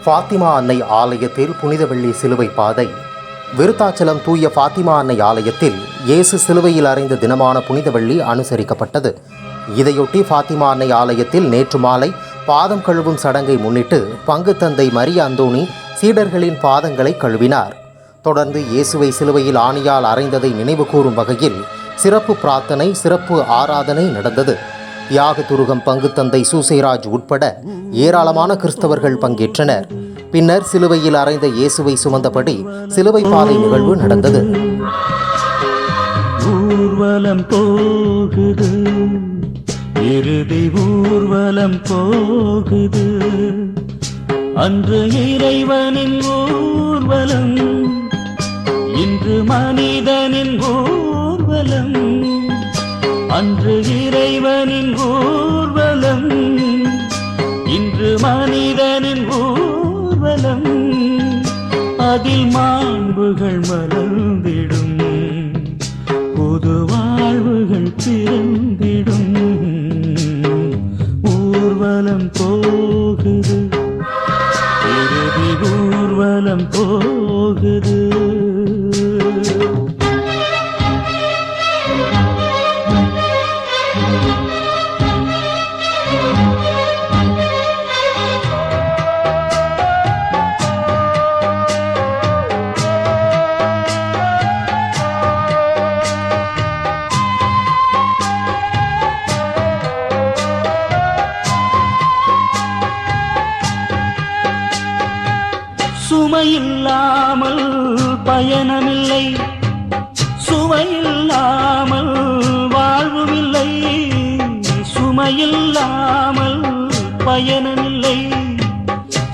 ஃபாத்திமா அன்னை ஆலயத்தில் புனித வெள்ளி சிலுவை பாதை. விருத்தாச்சலம் தூய ஃபாத்திமா அன்னை ஆலயத்தில் இயேசு சிலுவையில் அறைந்த தினமான புனித வெள்ளி அனுசரிக்கப்பட்டது. இதையொட்டி ஃபாத்திமா அன்னை ஆலயத்தில் நேற்று மாலை பாதம் கழுவும் சடங்கை முன்னிட்டு பங்கு தந்தை மரிய அந்தோணி சீடர்களின் பாதங்களை கழுவினார். தொடர்ந்து இயேசுவை சிலுவையில் ஆணியால் அறைந்ததை நினைவு கூறும் வகையில் சிறப்பு பிரார்த்தனை, சிறப்பு ஆராதனை நடந்தது. தியாக துருகம் பங்கு தந்தை சூசைராஜ் உட்பட ஏராளமான கிறிஸ்தவர்கள் பங்கேற்றனர். பின்னர் சிலுவையில் அறைந்த இயேசுவை சுமந்தபடி சிலுவை பாதை நிகழ்வு நடந்தது. ஊர்வலம் போகுது, இறுதி ஊர்வலம் போகுது, அன்று இறைவனின் ஊர்வலம், இன்று மனிதனின் ஊர்வலம். அன்று இறைவனின் ஊர்வலம், இன்று மனிதனின் ஊர்வலம். அதில் மாண்புகள் மலர்ந்திடும், புது வாழ்வுகள் பிறந்திடும். ஊர்வலம் போகுது, இறுதி ஊர்வலம் போகுது. சுமையில்லாமல் பயணமில்லை, சுவையில்லாமல் வாழ்வுமில்லை. சுமையில்லாமல் பயணமில்லை,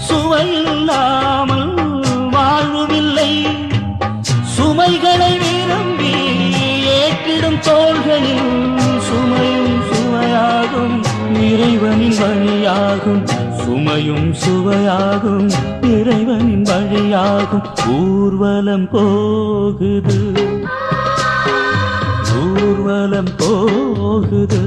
சுவையில்லாமல் வாழ்வுமில்லை. சுமைகளை விரும்பி ஏற்றிடும் தோள்களில் சுமையும் சுவையாகும், இறைவனின் வழியாகும். சுமையும் சுவையாகும், இறைவனின் வழியாகும். ஊர்வலம் போகுது, ஊர்வலம் போகுது.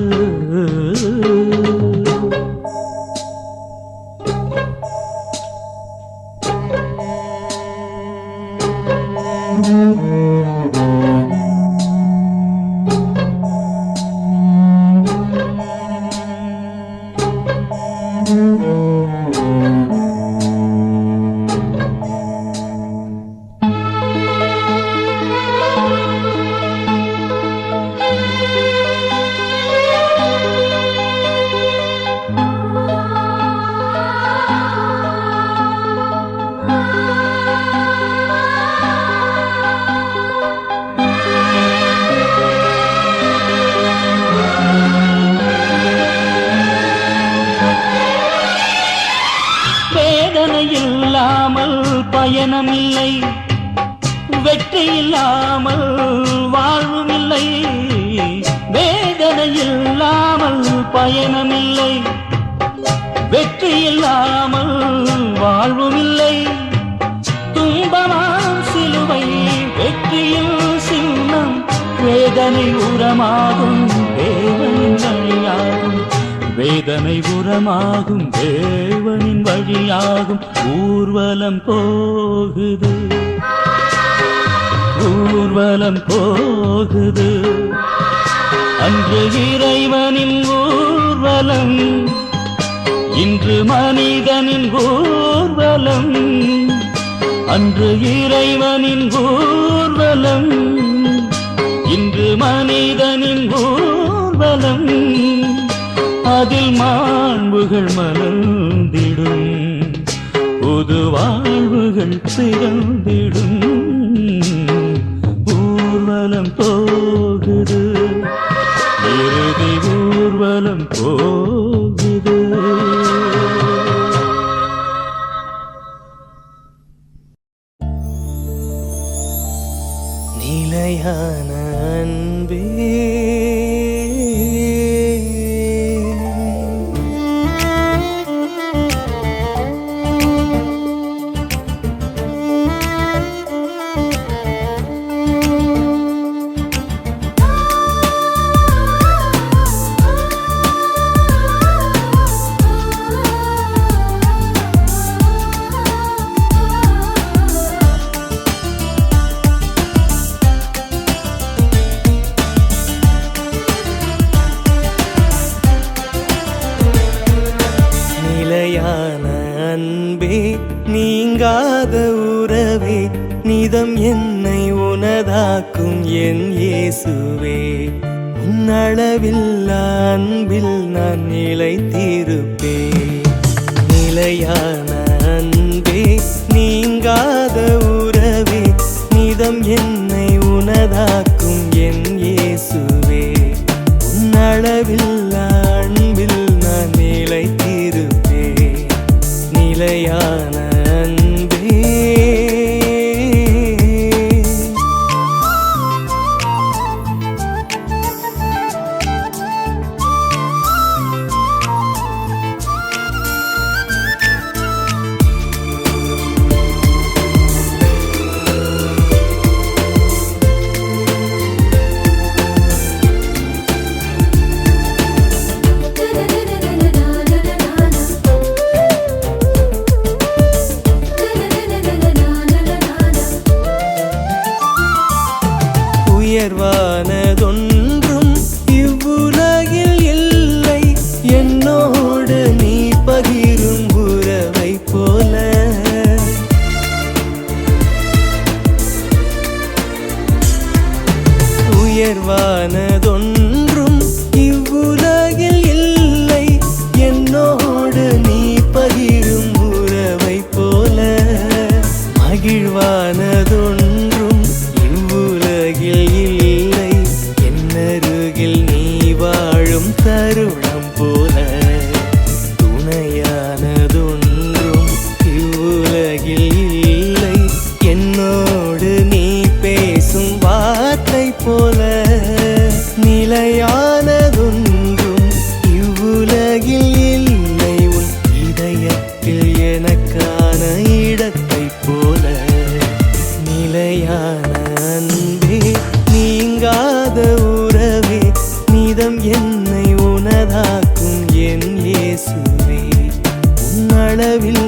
இல்லாமல் பயணமில்லை, வெற்றி இல்லாமல் வாழ்வுமில்லை. வேதனை இல்லாமல் பயணமில்லை, வெற்றி இல்லாமல் வாழ்வுமில்லை. துன்பமாம் சிலுவை வெற்றியில் சின்னம், வேதனை உரமாகும் தேவனின் வழியாகும். வேதனை உரமாகும் தேவனின் வழியாகும். ஊர்வலம் போகுது, ஊர்வலம் போகுது, அன்று இறைவனின் ஊர்வலம், இன்று மனிதனின் ஊர்வலம். அன்று இறைவனின் ஊர்வலம், இன்று மனிதனின் ஊர்வலம். அதில் மாண்புகள் மலர்ந்திடும், புது வாழ்வுகள் பிறந்திடும். ஊர்வலம் போகுது, இறுதி ஊர்வலம் போகுது. நிலையான அன்பே அன்பே நீங்காத உறவே நிதம் என்னை உனதாக்கும் என் இயேசுவே உன்னளவில்லா அன்பில் நான் நிலைத்திருப்பேன் நிலையான அன்பே நீங்காத உறவே நிதம் என்னை உனதாக்கும் என் இயேசுவே உன்னளவில்லா அன்பில் நான் நிலைத்திருப்பேன் நிலையான அன்பே உயர்வானதொன்றும் இவ்வுலகில் இல்லை என்னோடு நீ பகிரும் உறவை போல உயர்வானதொன்றும் இவ்வுலகில் இல்லை என்னோடு நீ பகிரும் உறவை போல மகிழ்வானதொன்றும் இவ்வுலகில் இல்லை என்னருகில் நீ வாழும் தருணம் போல துணையானதொன்றும் இவ்வுலகில் இல்லை என்னோடு நீ பேசும் வார்த்தை போல நிலையானதொன்றும் இவ்வுலகில் இல்லை உன் இதயத்தில் எனக்கான இடத்தை போல நிலையான அன்பே நீங்காத உறவே நிதம் என்னை உனதாக்கும் என் இயேசுவே உன்னளவில்